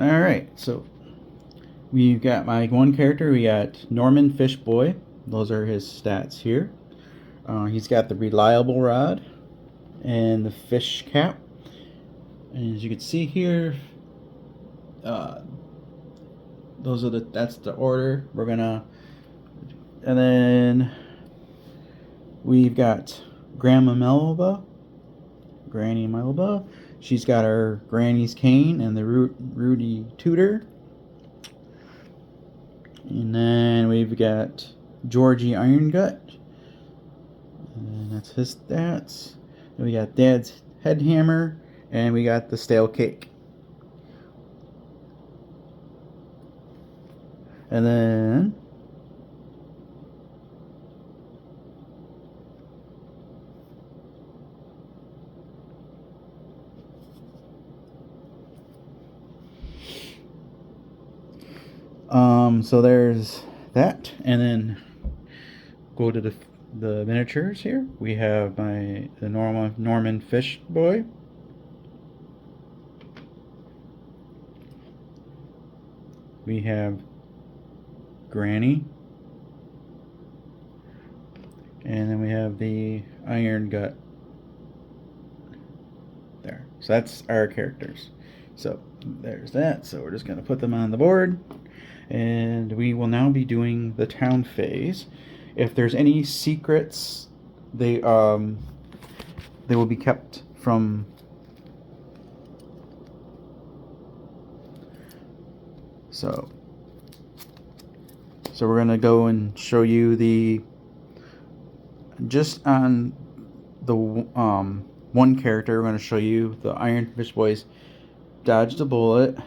Alright, so we've got my one character. We got Norman Fishboy. Those are his stats here. He's got the reliable rod and the fish cap. And as you can see here, that's the order. We're gonna, and then we've got Granny Melba. She's got her Granny's cane and the Rudy Tutor. And then we've got Georgie Iron Gut. And that's his stats. And we got Dad's Head Hammer. And we got the Stale Cake. And then so there's that, and then go to the miniatures here. We have the Norman Fish Boy. We have Granny, and then we have the Iron Gut. There. So that's our characters. So there's that. So we're just going to put them on the board. And we will now be doing the town phase. If there's any secrets, they will be kept from. So we're gonna go and show you just on the one character. We're gonna show you the Iron Fish Boys dodged a bullet.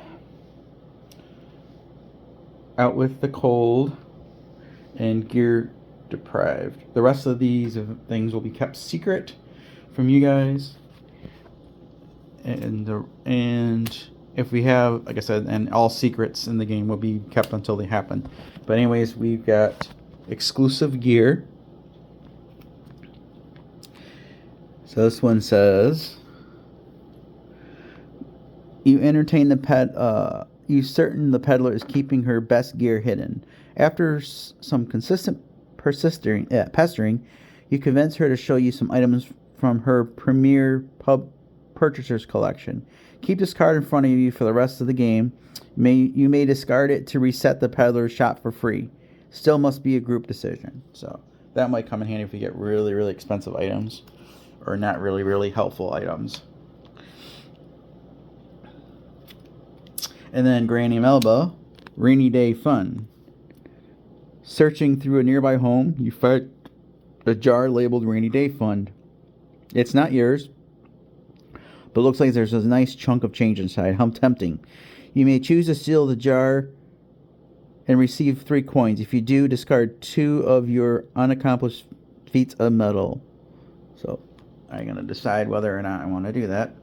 Out with the cold, and gear deprived. The rest of these things will be kept secret from you guys. And if we have, like I said, and all secrets in the game will be kept until they happen. But anyways, we've got exclusive gear. So this one says, you entertain the you certain the peddler is keeping her best gear hidden. After some consistent pestering, you convince her to show you some items from her premier pub purchasers collection. Keep this card in front of you for the rest of the game. You may discard it to reset the peddler's shop for free. Still must be a group decision. So that might come in handy if we get really, really expensive items, or not really, really helpful items. And then Granny Melba, Rainy Day Fun. Searching through a nearby home, you find a jar labeled Rainy Day Fund. It's not yours, but looks like there's a nice chunk of change inside. How tempting. You may choose to steal the jar and receive 3 coins. If you do, discard 2 of your unaccomplished feats of metal. So I'm going to decide whether or not I want to do that.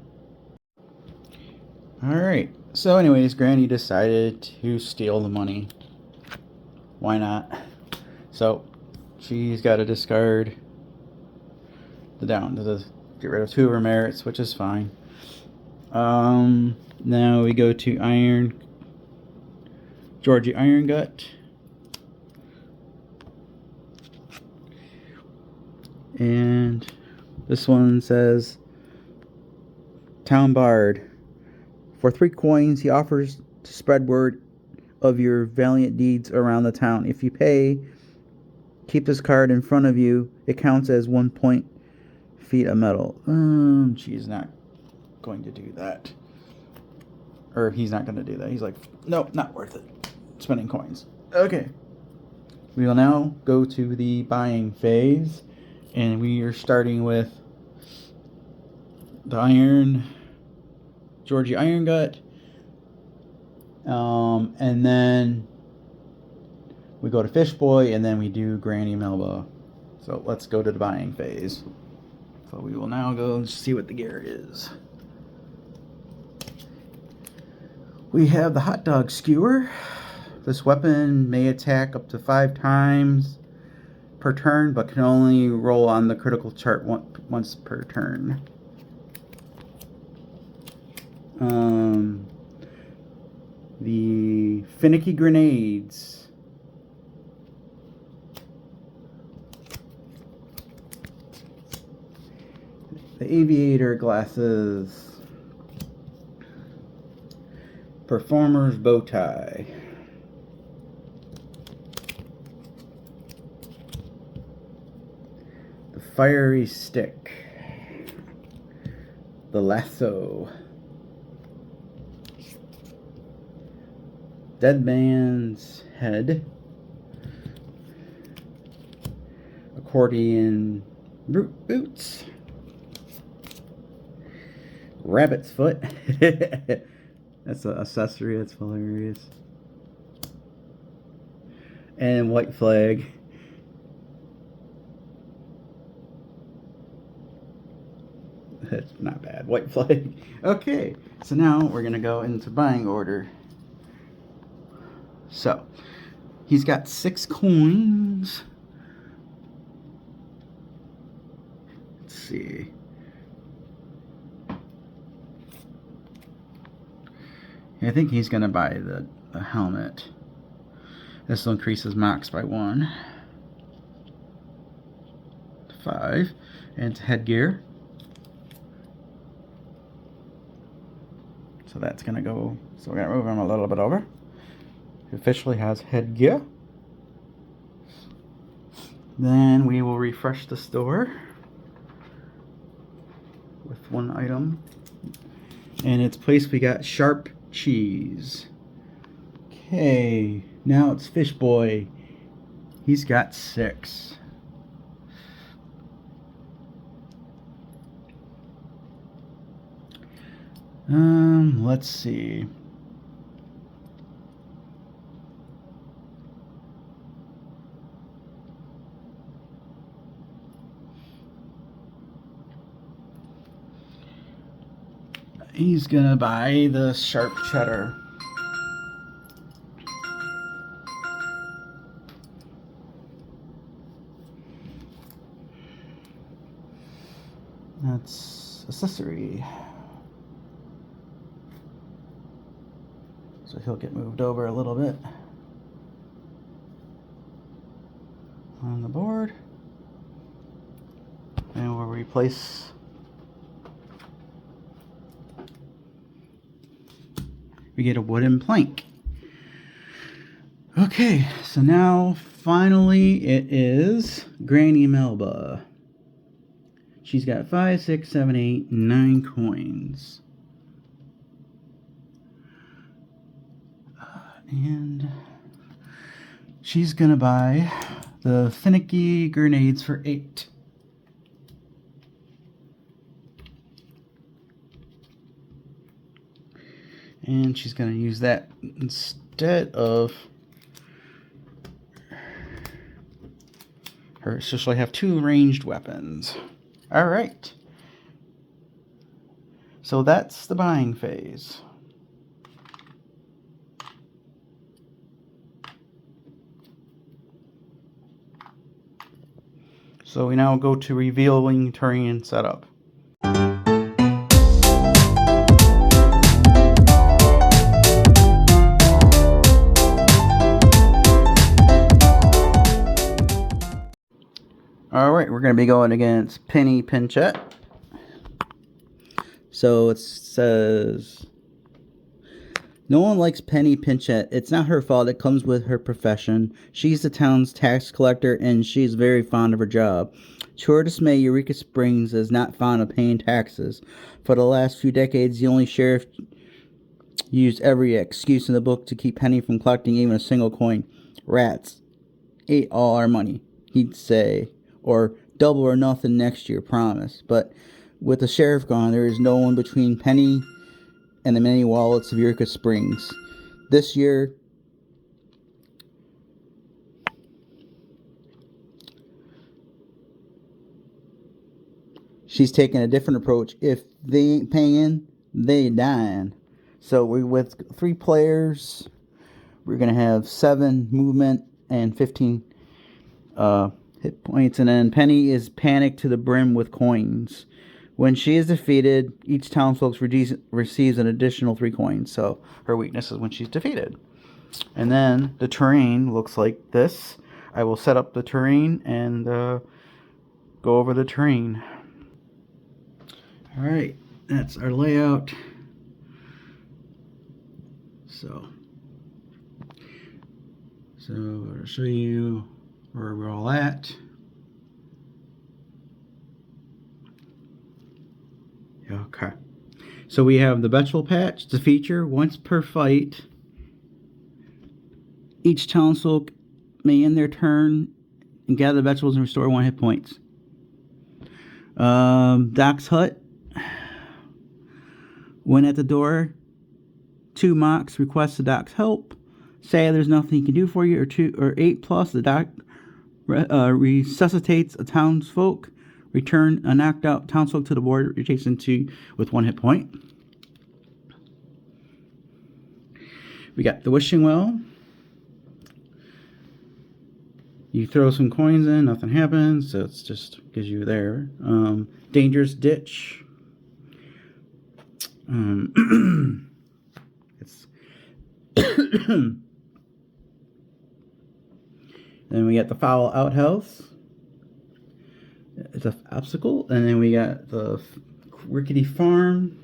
Alright, so anyways, Granny decided to steal the money. Why not? So she's got to discard get rid of 2 of her merits, which is fine. Now we go to Georgie Iron Gut. And this one says, Town Bard. For 3 coins, he offers to spread word of your valiant deeds around the town. If you pay, keep this card in front of you. It counts as 1 point feet of metal. She's not going to do that. Or he's not going to do that. He's like, nope, not worth it. Spending coins. Okay. We will now go to the buying phase. And we are starting with the Georgie Iron Gut. And then we go to Fish Boy, and then we do Granny Melba. So let's go to the buying phase. So we will now go and see what the gear is. We have the Hot Dog Skewer. This weapon may attack up to 5 times per turn, but can only roll on the critical chart once per turn. . 2 Finicky Grenades. The Aviator Glasses. Performer's Bow Tie. The Fiery Stick. The Lasso. Dead Man's Head. Accordion Boots. Rabbit's Foot. That's an accessory, that's hilarious. And White Flag. That's not bad. White Flag. Okay, so now we're going to go into buying order. So, he's got 6 coins. Let's see. I think he's going to buy the helmet. This will increase his max by 1. 5. And it's headgear. So that's going to go. So we're going to move him a little bit over. He officially has headgear. Then we will refresh the store with 1 item. And its place we got Sharp Cheese. Okay, now it's Fish Boy. He's got 6. Let's see. He's gonna buy the Sharp Cheddar. That's accessory. So he'll get moved over a little bit on the board. And we'll replace we get a wooden plank. Okay, so now finally it is Granny Melba. She's got 5, 6, 7, 8, 9 coins. And she's gonna buy the Finicky Grenades for 8. And she's going to use that instead of her. So she'll have 2 ranged weapons. Alright. So that's the buying phase. So we now go to revealing terrain setup. Alright, we're going to be going against Penny Pinchette. So it says, no one likes Penny Pinchette. It's not her fault. It comes with her profession. She's the town's tax collector, and she's very fond of her job. To her dismay, Eureka Springs is not fond of paying taxes. For the last few decades, the only sheriff used every excuse in the book to keep Penny from collecting even a single coin. Rats ate all our money, he'd say. Or double or nothing next year, promise. But with the sheriff gone, there is no one between Penny and the many wallets of Eureka Springs. This year, she's taking a different approach. If they ain't paying, they dying. So we with 3 players, we're gonna have 7 movement and 15 hit points, and then Penny is panicked to the brim with coins. When she is defeated, each townsfolk receives an additional 3 coins. So her weakness is when she's defeated. And then the terrain looks like this. I will set up the terrain and go over the terrain. Alright, that's our layout. So I'll show you where we're all at. Okay. So we have the vegetable patch. It's a feature. Once per fight, each townsfolk may end their turn and gather the vegetables and restore 1 hit points. Doc's hut. When at the door, 2 mocks request the doc's help. Say there's nothing he can do for you, or 8 plus. The doc resuscitates a townsfolk. Return a knocked out townsfolk to the board adjacent to with 1 hit point. We got the wishing well. You throw some coins in, nothing happens, so it's just gives you there. Dangerous ditch. It's then we got the foul outhouse. It's an obstacle, and then we got the rickety farm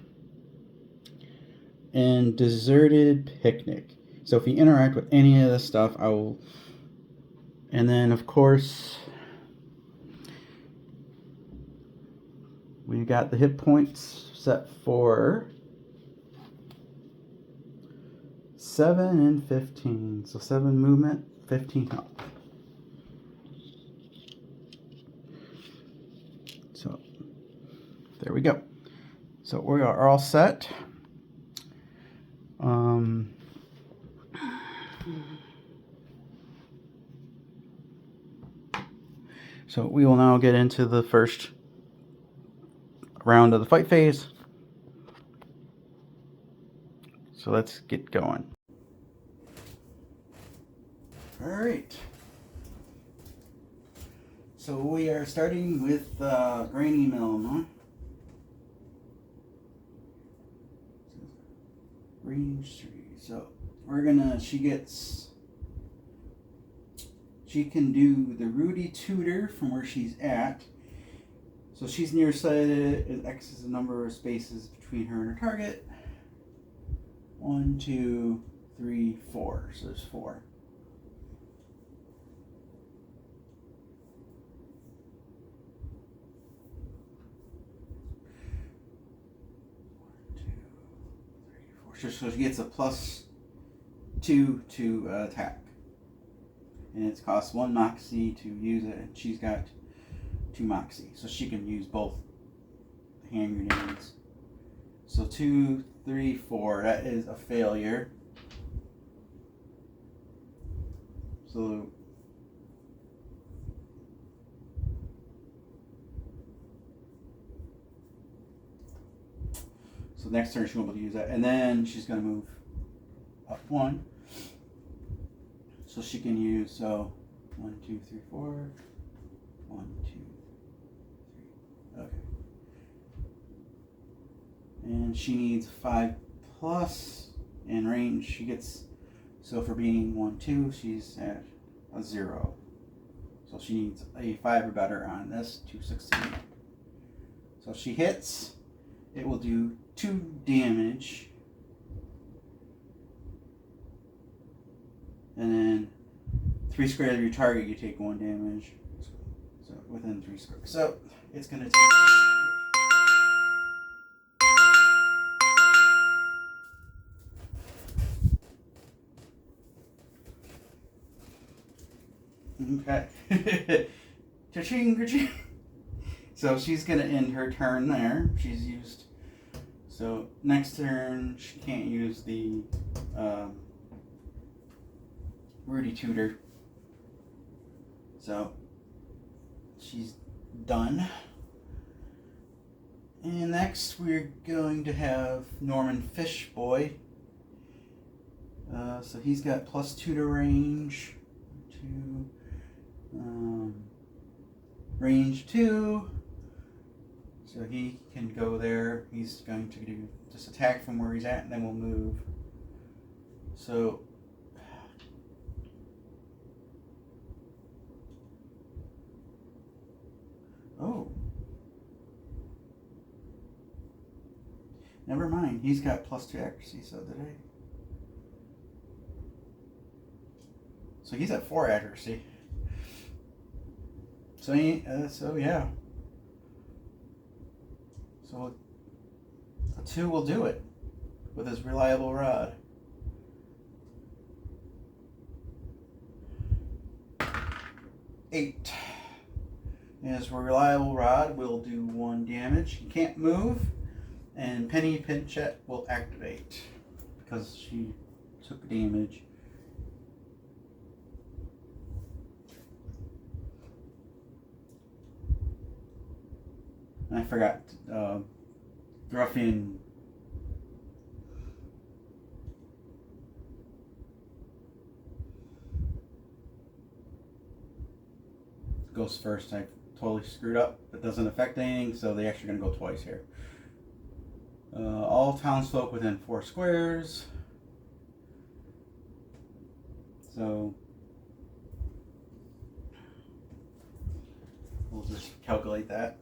and deserted picnic. So if you interact with any of this stuff, I will. And then of course we got the hit points set for 7 and 15. So 7 movement, 15 health. So there we go. So we are all set. So we will now get into the first round of the fight phase. So let's get going. All right. So we are starting with Granny Milne. Range 3. So we're gonna. She can do the Rudy Tutor from where she's at. So she's nearsighted. X is the number of spaces between her and her target. 1, 2, 3, 4. So there's 4. So she gets a +2 to attack. And it costs 1 Moxie to use it, and she's got 2 Moxie. So she can use both hand grenades. So 2, 3, 4, that is a failure. So next turn she won't be able to use that. And then she's going to move up 1. So she can use, 1, 2, 3, 4. 1, 2, 3. Okay. And she needs 5 plus in range. She gets, so for being 1, 2, she's at a 0. So she needs a 5 or better on this to succeed. So she hits. It will do 2 damage. And then 3 squares of your target, you take 1 damage. So within 3 squares. So it's going to take. Okay. Cha-ching, cha-ching. So she's going to end her turn there. She's used. So next turn, she can't use the Rudy Tutor. So she's done. And next we're going to have Norman Fishboy. So he's got +2 to range. Range 2. So he can go there. He's going to do just attack from where he's at, and then we'll move. So Never mind. He's got +2 accuracy, so did I? So he's at 4 accuracy. So yeah. So a 2 will do it with his reliable rod. 8. His reliable rod will do 1 damage. He can't move, and Penny Pinchette will activate because she took damage. And I forgot, Ruffian goes first. I totally screwed up. It doesn't affect anything, so they're actually going to go twice here. All townsfolk within 4 squares. So we'll just calculate that.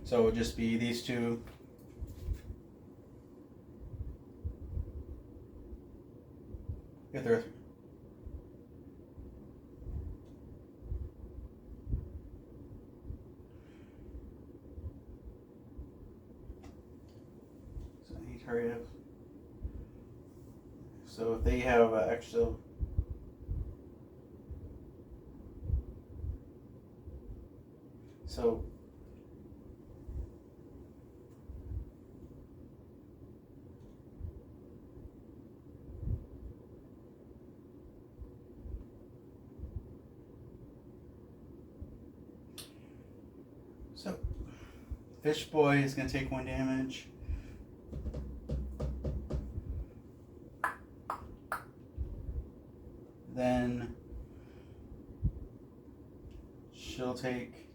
So it would just be these two. If they're so any target. So if they have extra. So Fish Boy is going to take 1 damage. Then she'll take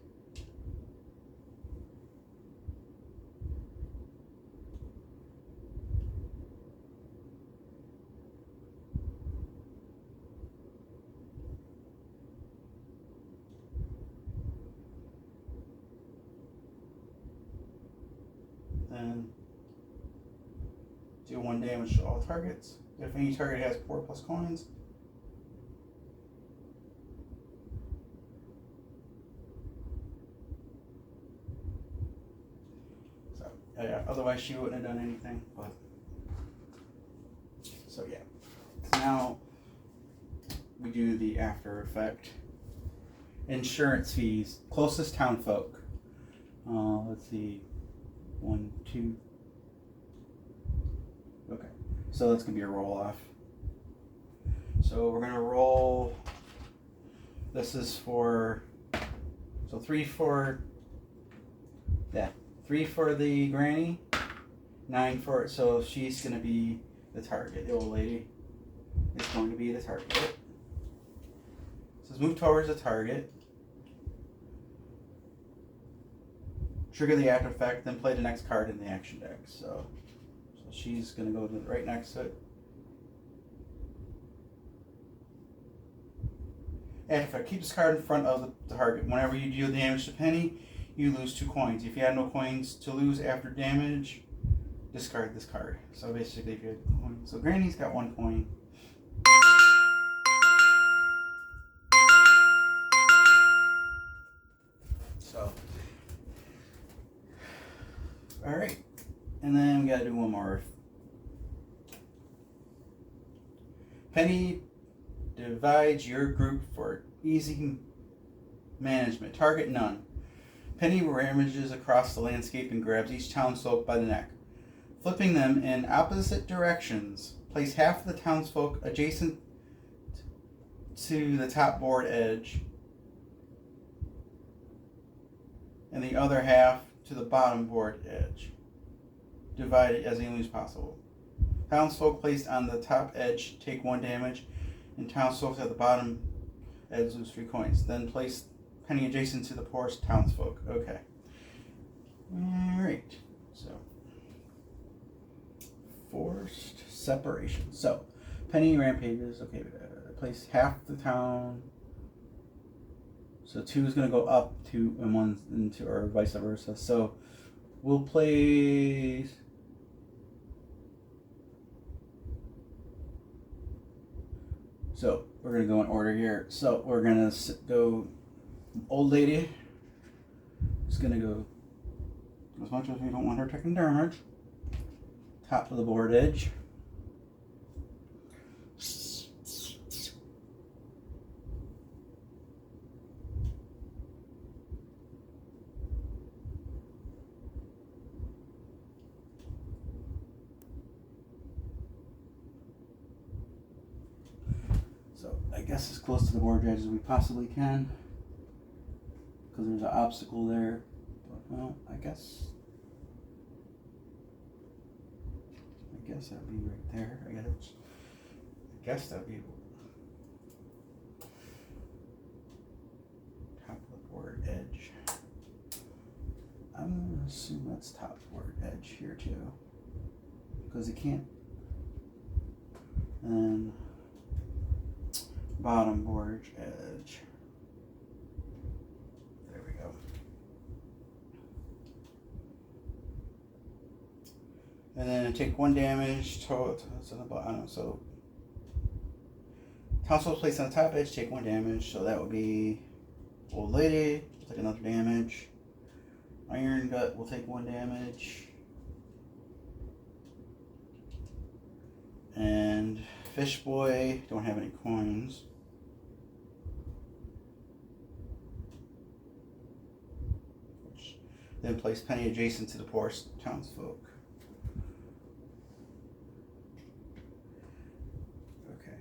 do 1 damage to all targets. If any target has 4 plus coins. So yeah, otherwise she wouldn't have done anything. But so yeah. So now we do the after effect. Insurance fees. Closest townfolk. Let's see. 1, 2. Okay, so that's gonna be a roll off. So we're gonna roll. This is for 3 for 3 for the granny, 9 for so she's gonna be the target. The old lady is going to be the target. It says move towards the target. Trigger the after effect, then play the next card in the action deck. So she's going to go right next to it. After effect, keep this card in front of the target. Whenever you deal damage to Penny, you lose 2 coins. If you have no coins to lose after damage, discard this card. So basically, if you have coins. So Granny's got 1 coin. So, all right. And then we gotta do 1 more. Penny divides your group for easy management. Target none. Penny ramages across the landscape and grabs each townsfolk by the neck. Flipping them in opposite directions, place half of the townsfolk adjacent to the top board edge and the other half to the bottom board edge. Divide it as evenly as possible. Townsfolk placed on the top edge take 1 damage, and townsfolk at the bottom edge lose 3 coins. Then place Penny adjacent to the poorest townsfolk. Okay. Alright. So, forced separation. So, Penny rampages. Okay, place half the town So 2 is going to go up, 2 and 1 into, or vice versa. So we'll play. So we're going to go in order here. So we're going to go old lady. It's going to go as much as we don't want her taking damage. Top of the board edge. So I guess as close to the board edge as we possibly can, because there's an obstacle there. But, well, I guess that'd be right there. I guess that'd be top of the board edge. I'm gonna assume that's top board edge here too, because it can't. And bottom board edge. There we go. And then take 1 damage to the bottom. So Townsfolk placed on the top edge, take 1 damage. So that would be old lady, will take another damage. Iron gut will take 1 damage. And fish boy, don't have any coins. Then place penny adjacent to the poor townsfolk. Okay.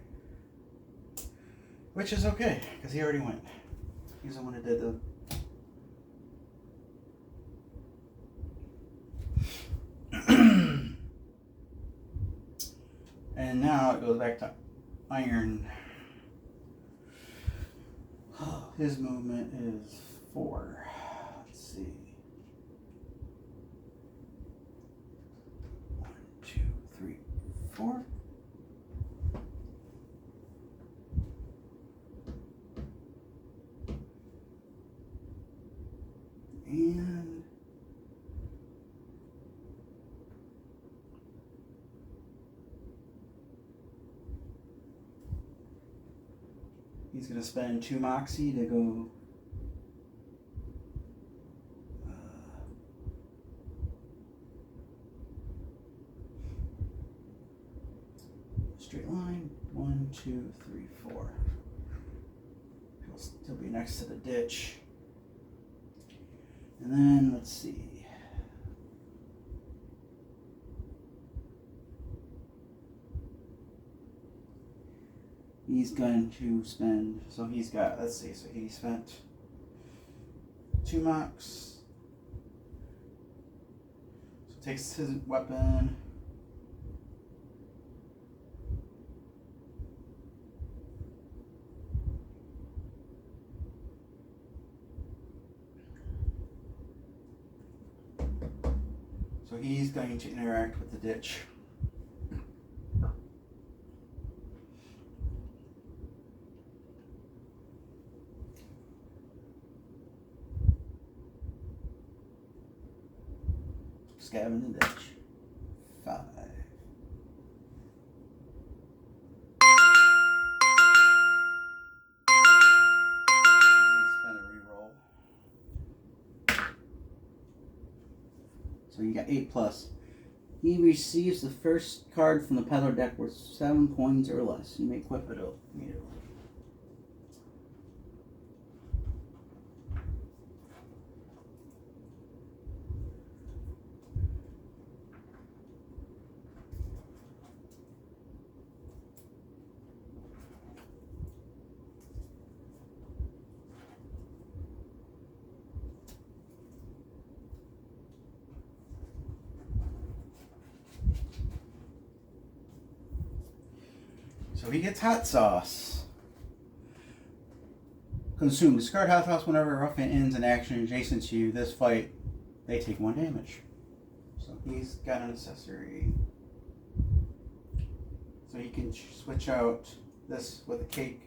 Which is okay, because he already went. He's the one that did the... And now it goes back to Iron. His movement is 4. Let's see. 1, 2, 3, 4. And he's going to spend 2 Moxie to go straight line. 1, 2, 3, 4. He'll still be next to the ditch. And then let's see. He's going to spend, so he's got, let's see, so he spent 2 Mox. So takes his weapon. So he's going to interact with the ditch. Scab in the ditch. 5. Spend a reroll. So you got 8 plus. He receives the first card from the peddler deck worth 7 coins or less. You may equip it immediately. So he gets hot sauce. Consume. Discard hot sauce whenever a ruffian ends an action adjacent to you. This fight, they take 1 damage. So he's got an accessory. So he can switch out this with a cake.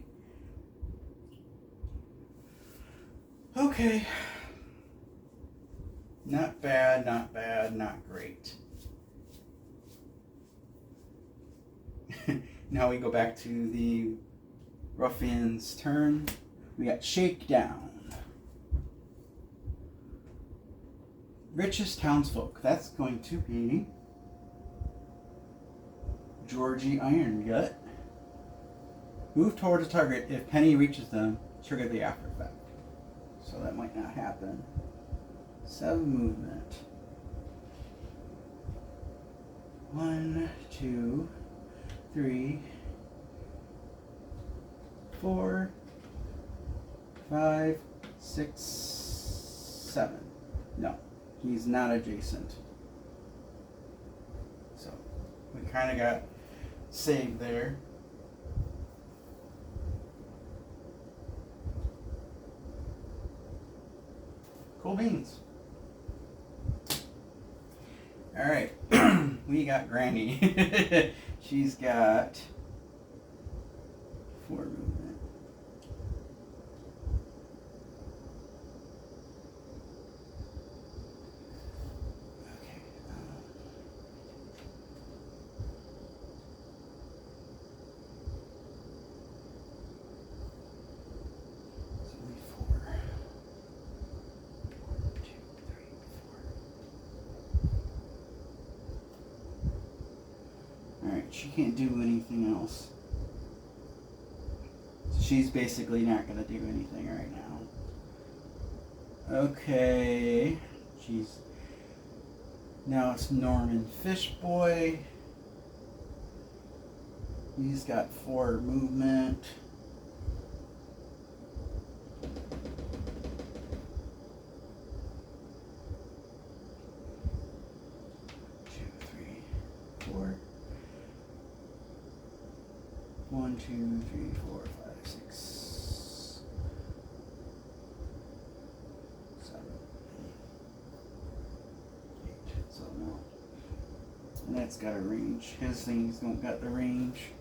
Okay. Not bad, not bad, not great. Now we go back to the ruffian's turn. We got Shakedown. Richest townsfolk. That's going to be Georgie Irongut. Move towards a target. If Penny reaches them, trigger the after effect. So that might not happen. 7 movement. 1, 2, 3, 4, 5, 6, 7. No, he's not adjacent. So we kind of got saved there. Cool beans. All right, we got Granny. She's got 4 movement. Okay. It's only 4. 1, 2, 3, 4. Alright, she can't do anything else. So she's basically not going to do anything right now. Okay. Now it's Norman Fishboy. He's got 4 movement. One, 2, 3, 4, 5, 6, 7, 8. So no. And that's got a range. His things don't got the range.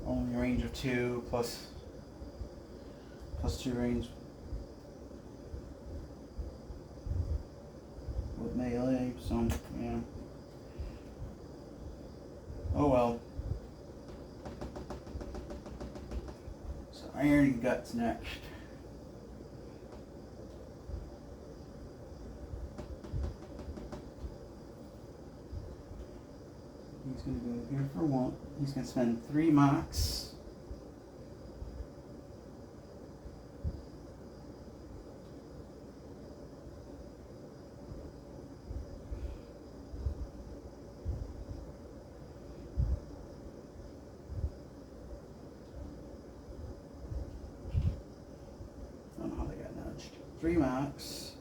Only a range of 2 plus 2 range with melee. So yeah. Oh well. Iron Guts next. He's going to go here for 1. He's going to spend 3 mocks. I don't know how they got nudged. 3 mocks.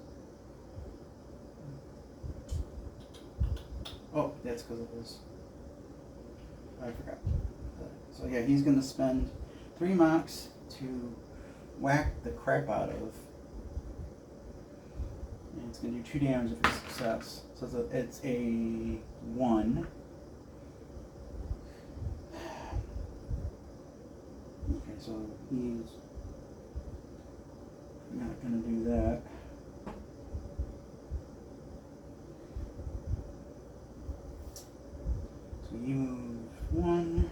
Oh, that's because of this. I forgot. So yeah, he's going to spend 3 mocks to whack the crap out of. And it's going to do 2 damage if it's success. So it's a 1. Okay, so he's not going to do that. So you move 1.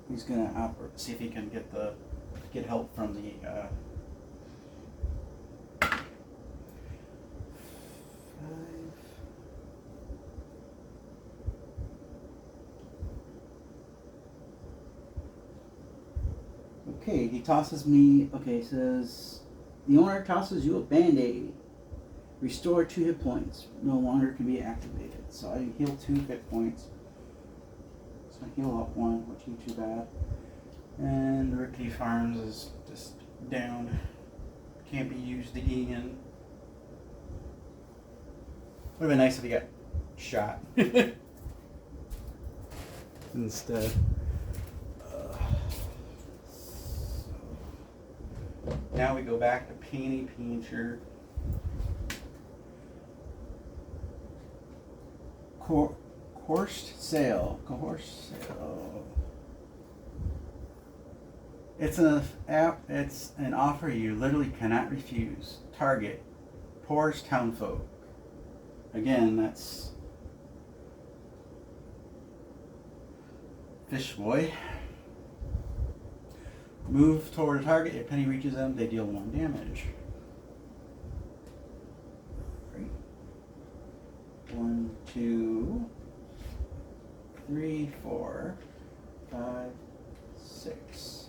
He's gonna see if he can get help from the 5. Okay, he tosses me. Okay, it says the owner tosses you a band-aid. Restore 2 hit points. No longer can be activated. So I heal 2 hit points. So I heal up 1, which ain't too bad. And the Rickety Farms is just down. Can't be used again. Would have been nice if he got shot instead. Now we go back to Panty Painter. Coerced sale. It's an offer you literally cannot refuse. Target. Poor's Townsfolk. Again, that's Fish Boy. Move toward a target. If Penny reaches them, they deal 1 damage. Great. 1, 2, 3, 4, 5, 6.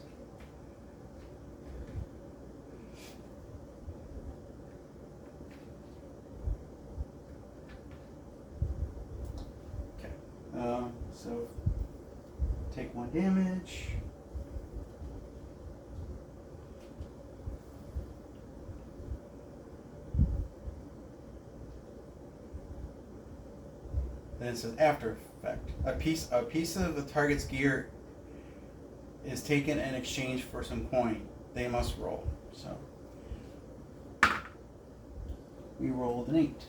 Okay. So take 1 damage. Then it says after effect. A piece of the target's gear is taken in exchange for some coin. They must roll. So we rolled an 8.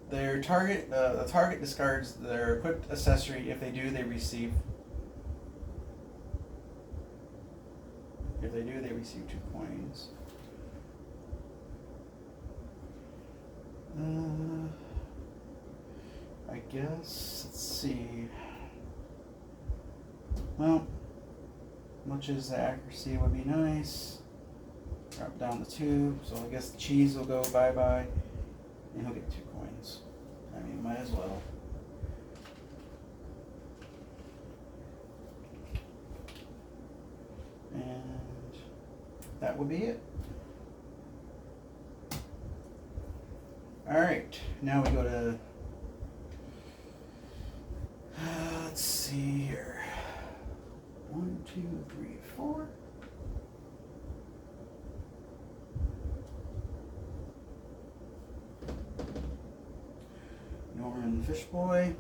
The target discards their equipped accessory. If they do, they receive 2 coins. I guess, let's see. Well, much as the accuracy would be nice. Drop down to 2, so I guess the cheese will go bye-bye, and he'll get 2 coins. I mean, might as well. And that would be it. Alright, now we go to, let's see here. 1, 2, 3, 4. Norman Fish Boy.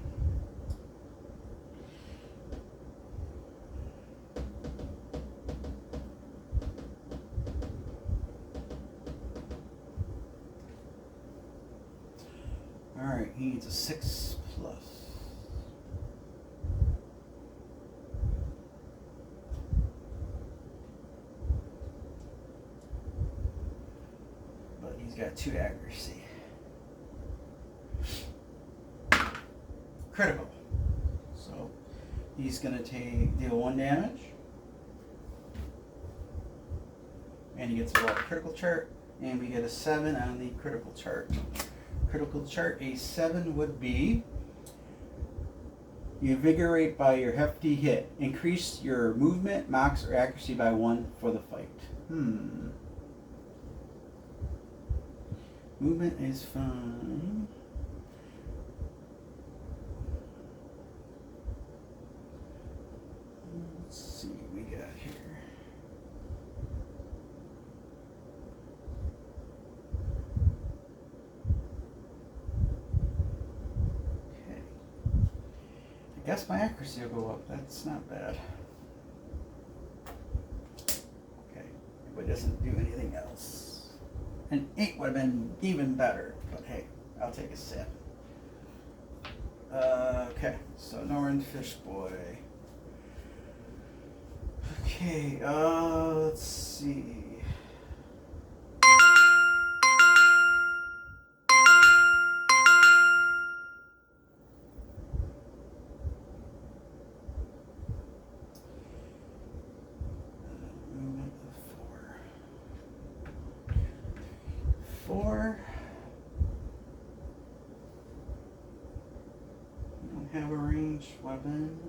Alright, he needs a 6+. But he's got 2 accuracy. Critical. So he's gonna deal 1 damage. And he gets a critical chart, and we get a 7 on the critical chart. Critical chart, a 7 would be you invigorate by your hefty hit. Increase your movement, mox, or accuracy by 1 for the fight. Movement is fine. Let's see what we got here. I guess my accuracy will go up. That's not bad. Okay, but it doesn't do anything else. An 8 would have been even better, but hey, I'll take a 7. Okay, so Northern Fish Boy. Okay, let's see. Movement of 4. We don't have a ranged weapon.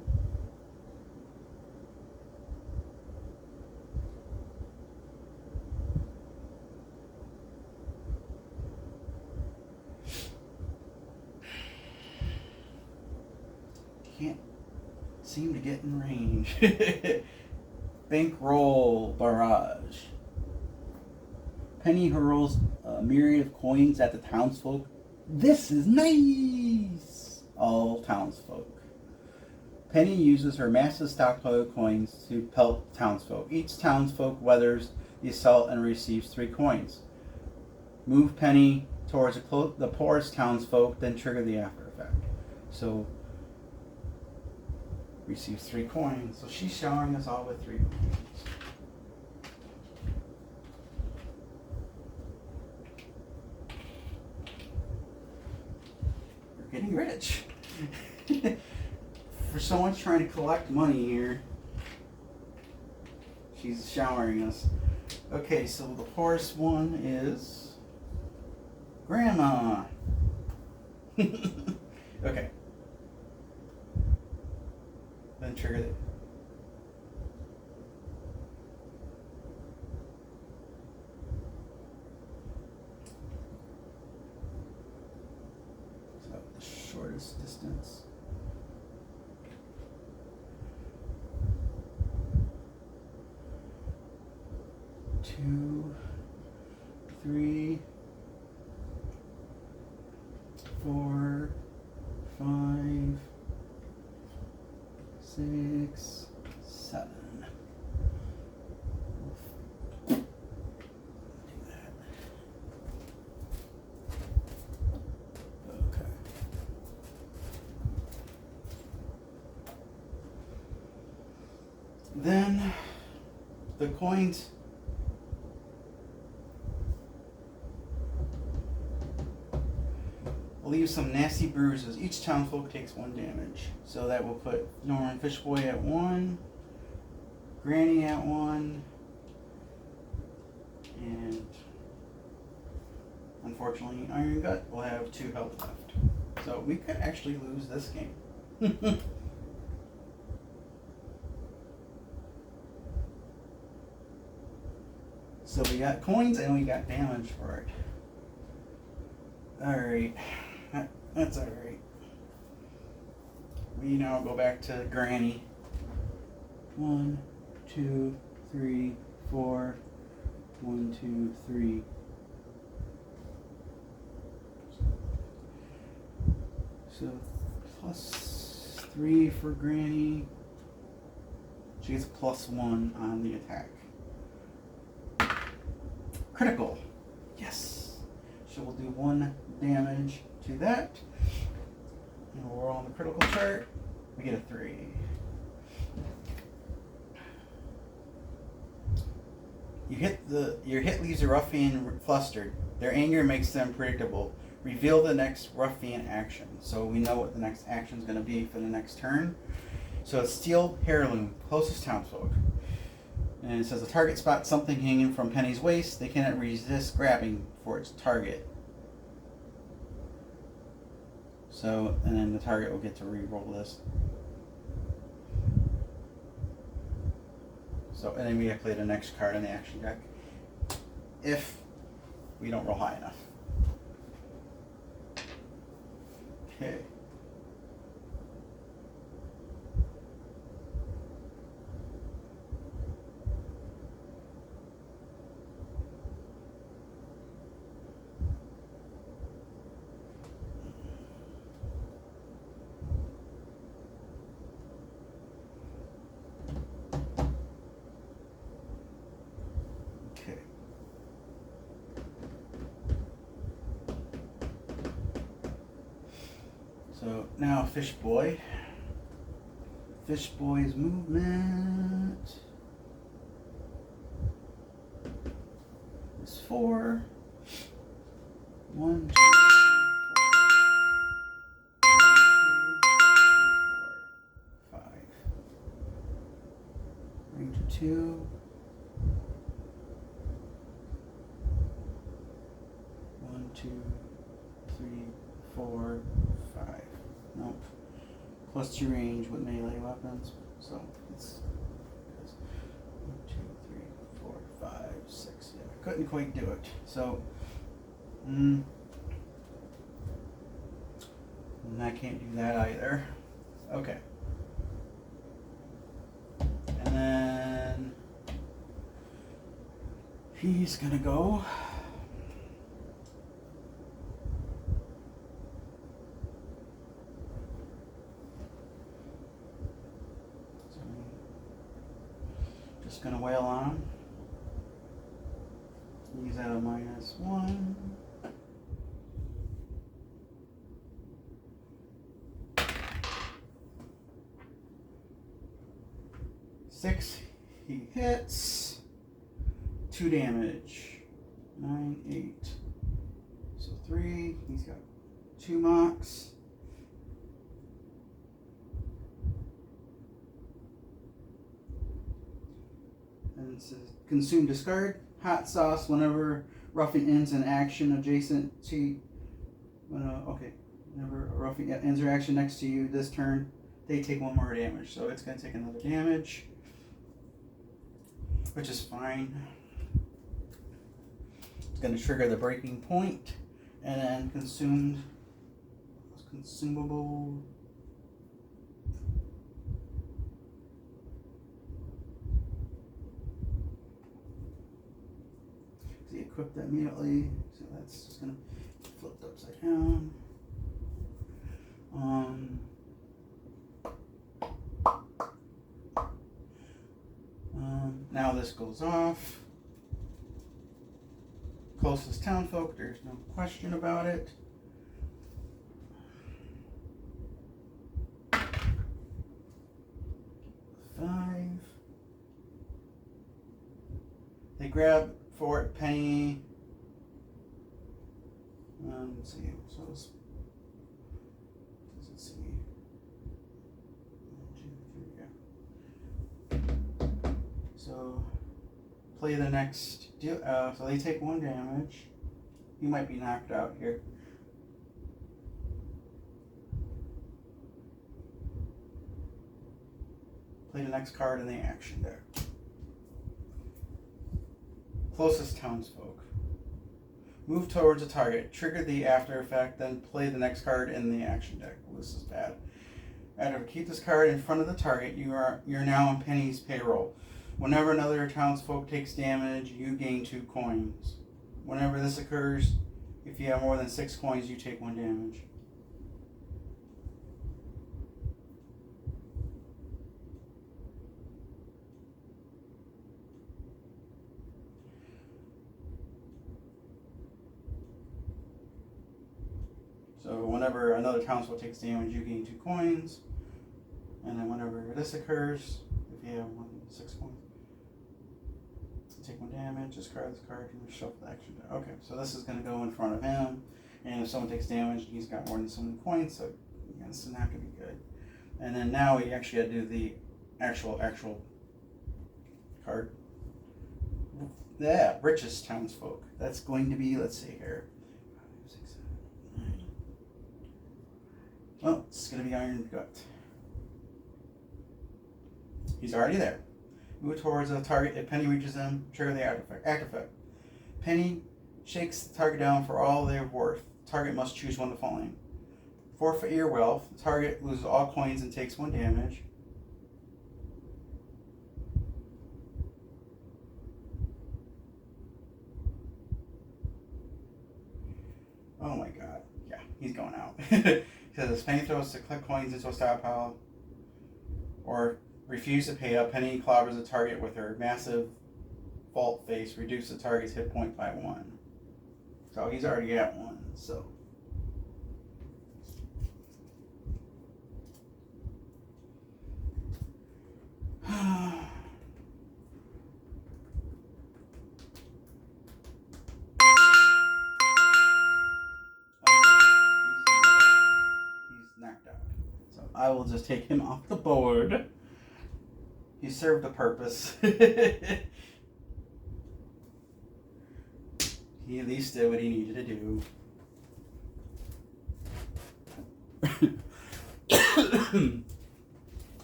Can't seem to get in range. Bankroll barrage. Penny hurls a myriad of coins at the townsfolk. This is nice! All townsfolk. Penny uses her massive stockpile of coins to pelt townsfolk. Each townsfolk weathers the assault and receives 3 coins. move penny towards the poorest townsfolk, then trigger the after effect. So receives 3 coins. So she's showering us all with 3 coins. We're getting rich. For someone trying to collect money here, she's showering us. Okay, so the poorest one is Grandma. Okay. Then trigger it. So the shortest distance. Two, 3, 4, 5, 6, 7. Do that. Okay. Then the coins. Leave some nasty bruises. Each townsfolk takes 1 damage. So that will put Norman Fishboy at 1, Granny at 1, and unfortunately Iron Gut will have 2 health left. So we could actually lose this game. So we got coins and we got damage for it. Alright. That's alright. We now go back to Granny. 1, 2, 3, 4. 1, 2, 3. So +3 for Granny. She gets +1 on the attack. Critical. Yes. So we'll do 1 damage to that. And we'll roll on the critical chart. We get a 3. Your hit leaves a ruffian flustered. Their anger makes them predictable. Reveal the next ruffian action. So we know what the next action is going to be for the next turn. So it's Steel Heirloom, closest townsfolk. And it says the target spots something hanging from Penny's waist. They cannot resist grabbing for its target. So, and then the target will get to re-roll this. So, and then we have to play the next card on the action deck if we don't roll high enough. Okay. So now Fishboy. Fishboy's movement is 4. 1, 2, 3, 4. 5. Range of 2. 1, 2, 3, 4, 5. Nope. +2 range with melee weapons. So it's 1, 2, 3, 4, 5, 6. Yeah, couldn't quite do it. So and I can't do that either. Okay. And then he's gonna go. Just gonna wail on him. He's at a -1. Six, he hits. 2 damage. 9, 8. So 3, he's got 2 mocks. And it says consume discard. Hot sauce whenever roughing ends an action adjacent to whenever a roughing ends their action next to you this turn, they take 1 more damage. So it's gonna take another damage, which is fine. It's gonna trigger the breaking point and then consumable. So you equip that immediately. So that's just gonna flip upside down. Now this goes off. Closest townfolk, there's no question about it. Five. They grab for it, Penny. Let's see. So does it see? 1, 2, 3, yeah. So play the next deal. So they take 1 damage. You might be knocked out here. Play the next card in the action deck. Closest townsfolk. Move towards a target. Trigger the after effect, then play the next card in the action deck. Well, this is bad. After keep this card in front of the target, you're now on Penny's payroll. Whenever another townsfolk takes damage, you gain 2 coins. Whenever this occurs, if you have more than 6 coins, you take 1 damage. So whenever another townsfolk takes damage, you gain 2 coins. And then whenever this occurs, if you have more than 6 coins, you take 1 damage, discard this card, and shuffle the action deck. Okay, so this is going to go in front of him. And if someone takes damage, he's got more than so many points, so it's not going to be good. And then now we actually got to do the actual card. Yeah, richest townsfolk. That's going to be, let's see here. 5, 6, 7, 9. Well, it's going to be Iron Gut. He's already there. Move towards a target. If Penny reaches them, trigger the act effect. Penny shakes the target down for all they're worth. Target must choose one of the following. Forfeit your wealth. Target loses all coins and takes 1 damage. Oh my god. Yeah, he's going out. Because Penny throws 6 coins into a stockpile. Or refuse to pay up. Penny clobbers the target with her massive vault face. Reduce the target's hit point by 1. So he's already at 1. So. He's knocked out. So I will just take him off the board. He served a purpose. He at least did what he needed to do.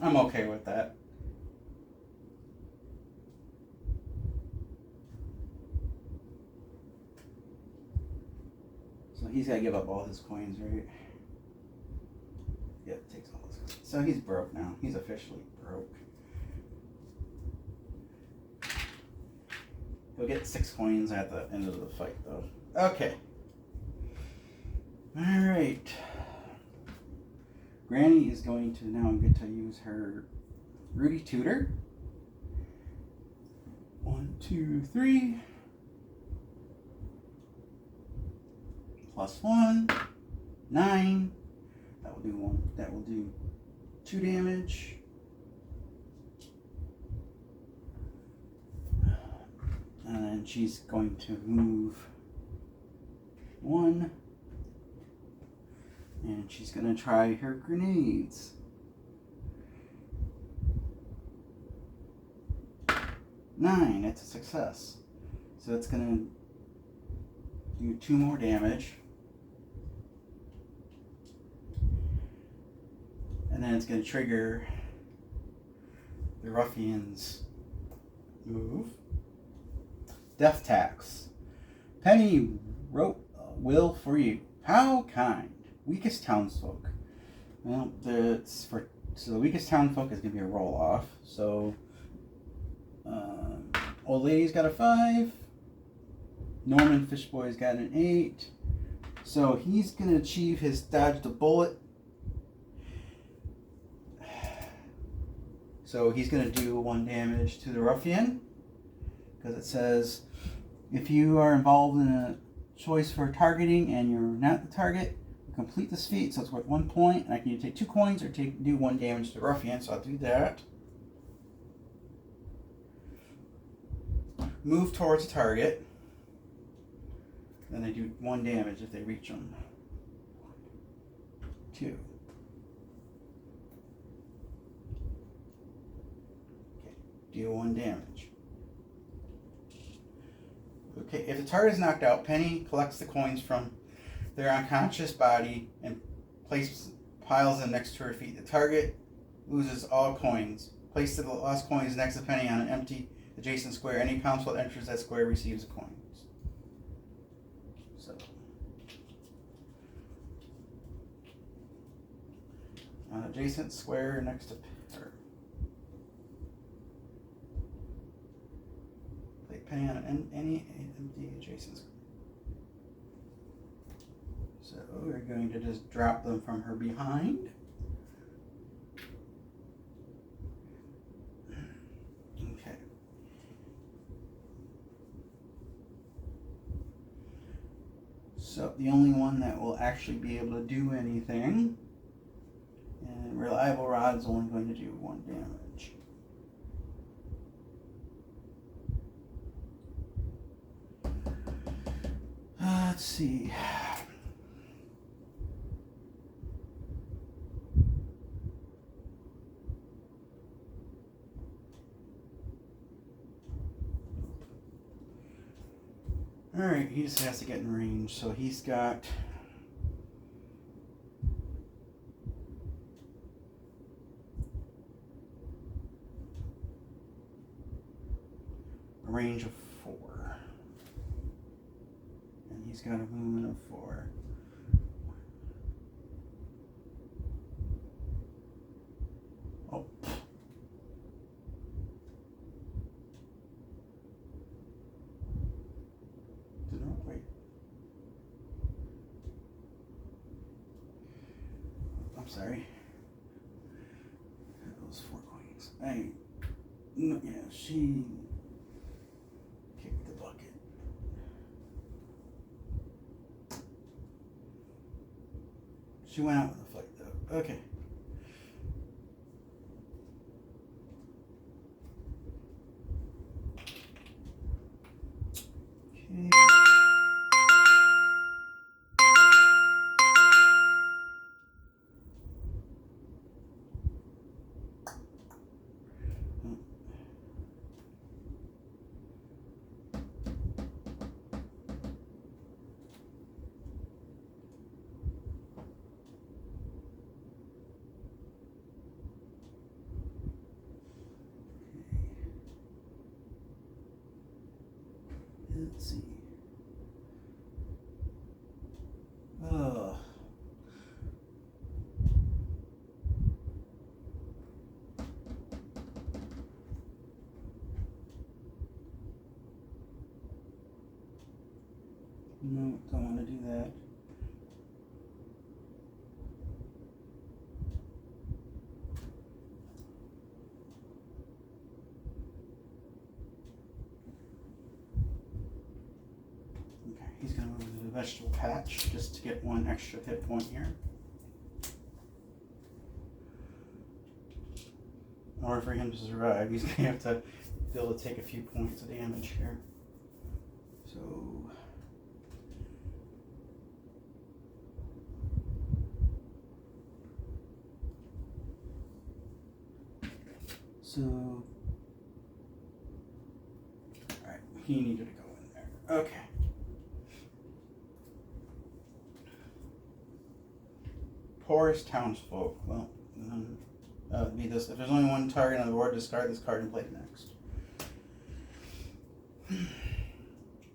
I'm okay with that. So he's got to give up all his coins, right? Yep, takes all his coins. So he's broke now. He's officially broke. He'll get 6 coins at the end of the fight, though. Okay. Alright. Granny is going to now get to use her Rudy Tutor. 1, 2, 3. +1, 9. That will do 1. That will do 2 damage. And then she's going to move 1. And she's going to try her grenades. 9, that's a success. So it's going to do 2 more damage. And then it's going to trigger the ruffian's move. Death Tax. Penny wrote a will for you. How kind. Weakest townsfolk. Well, so the weakest townsfolk is going to be a roll off. So, old lady's got a 5. Norman Fishboy's got an 8. So he's going to achieve his dodge the bullet. So he's going to do 1 damage to the ruffian. Because it says, if you are involved in a choice for targeting and you're not the target, you complete this feat. So it's worth 1 point. And I can either take 2 coins or do 1 damage to the ruffian. So I'll do that. Move towards the target. Then they do 1 damage if they reach them. 2. Okay, do 1 damage. Okay, if the target is knocked out, Penny collects the coins from their unconscious body and piles them next to her feet. The target loses all coins. Place the lost coins next to Penny on an empty adjacent square. Any council that enters that square receives the coins. So, on an adjacent square next to her. Play Penny on any empty adjacent square. So we're going to just drop them from her behind. Okay. So the only one that will actually be able to do anything, and Reliable Rod's only going to do 1 damage. Let's see. Alright, he just has to get in range, so he's got a range of 4. And he's got a movement of 4. Oh. Wait. I'm sorry. Those 4 coins. No, yeah, she kicked the bucket. She went out with the fight, though. Okay. Okay. Let's see. Oh. No, don't want to do that. Okay, he's going to move to the vegetable patch just to get one extra hit point here. In order for him to survive, he's going to have to be able to take a few points of damage here. So, alright, he needed to go in there. Okay. Poorest townsfolk. Well, be this. If there's only one target on the board, discard this card and play it next.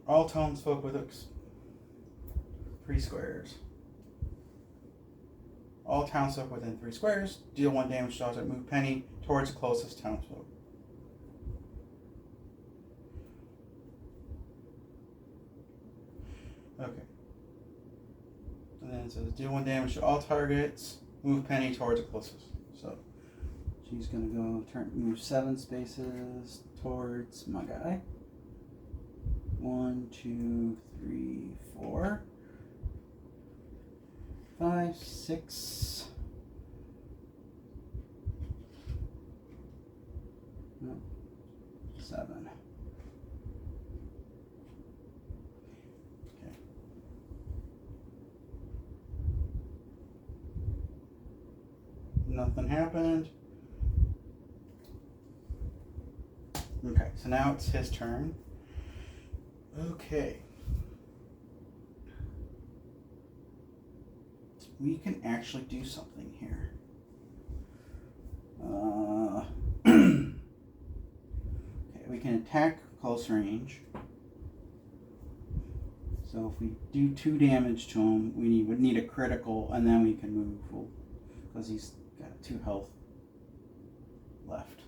All townsfolk with 3 squares. All townsfolk within 3 squares deal 1 damage to object. Move penny towards the closest townsfolk. Okay. And then it says deal 1 damage to all targets. Move penny towards the closest. So she's gonna go move 7 spaces towards my guy. 1, 2, 3, 4, 5, 6. No, 7. Okay. Nothing happened. Okay, so now it's his turn. Okay. We can actually do something here. Okay, we can attack close range. So if we do 2 damage to him, we would need a critical, and then we can move, because he's got 2 health left.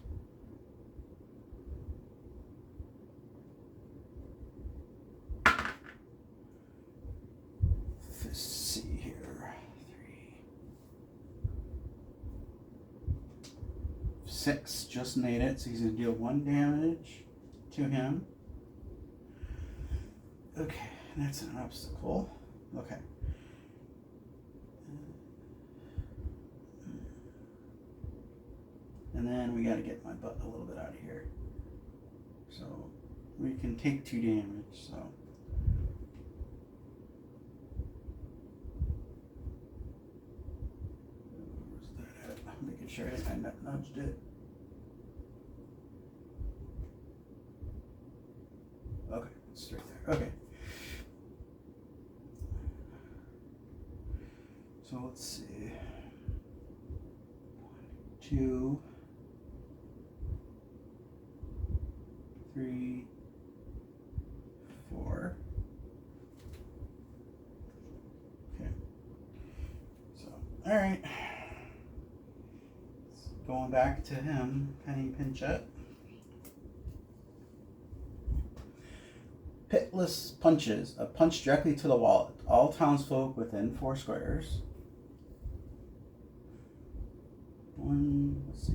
Let's see here. 3, 6 just made it, so he's going to deal 1 damage to him. Okay, that's an obstacle. Okay. And then we got to get my butt a little bit out of here. So we can take 2 damage, so. Where's that at? I'm making sure I nudged it. Okay, it's right there. Okay. So let's see. 1, 2, 3, 4. Okay. So, all right. Going back to him, Penny Pinchette. Pitless punches. A punch directly to the wallet. All townsfolk within 4 squares. Let's see.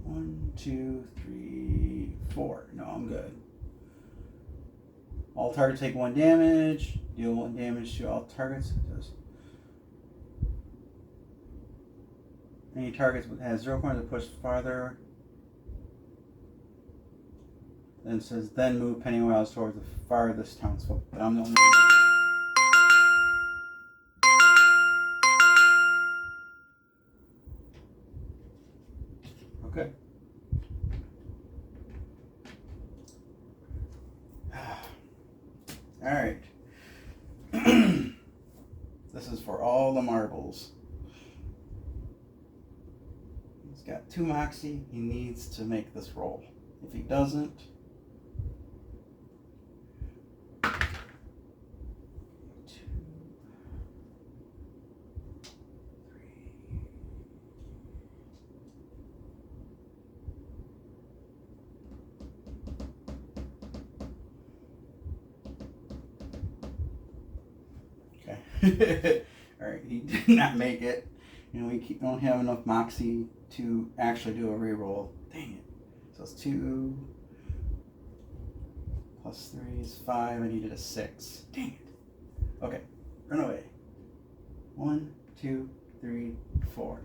1, 2, 3, 4. No, I'm good. All targets take 1 damage. Deal 1 damage to all targets. It does. Any targets has 0 points to push farther. Then it says, then move Pennywise towards the farthest townsfolk. But I'm the only one. Okay. Alright. This is for all the marbles. He's got 2 moxie. He needs to make this roll. If he doesn't, alright, he did not make it. We don't have enough moxie to actually do a reroll. Dang it. So it's 2 plus 3 is 5. I needed a 6. Dang it. Okay, run away. 1, 2, 3, 4.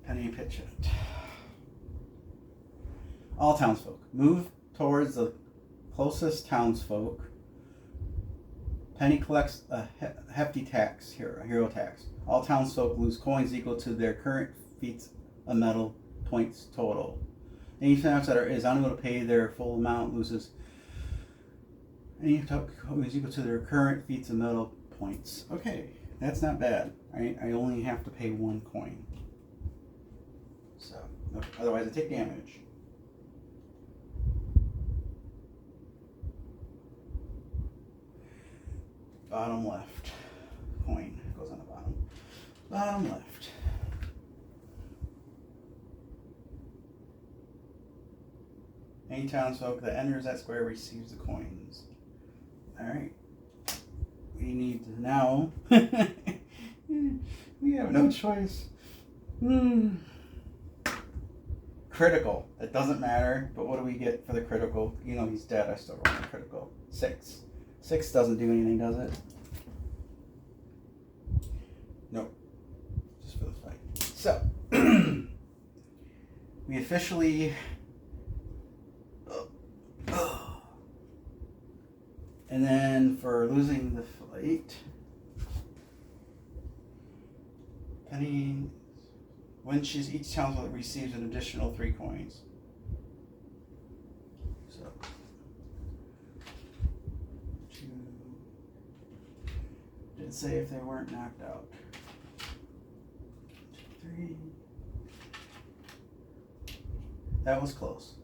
Penny pitch it. All townsfolk move towards the closest townsfolk. Penny collects a hefty tax here, a hero tax. All townsfolk lose coins equal to their current feats of metal points total. Any townsider is unable to pay their full amount loses any coins equal to their current feats of metal points. Okay, that's not bad. I only have to pay 1 coin. So, otherwise I take damage. Bottom left. Coin goes on the bottom. Bottom left. Any townsfolk that enters that square receives the coins. Alright. We need to now. We have no choice. Critical. It doesn't matter, but what do we get for the critical? You know he's dead. I still roll the critical. 6. 6 doesn't do anything, does it? Nope. Just for the fight. So, we officially... And then for losing the fight, Penny, when each townsfolk receives an additional 3 coins. So, 2. Didn't say if they weren't knocked out. 3. That was close.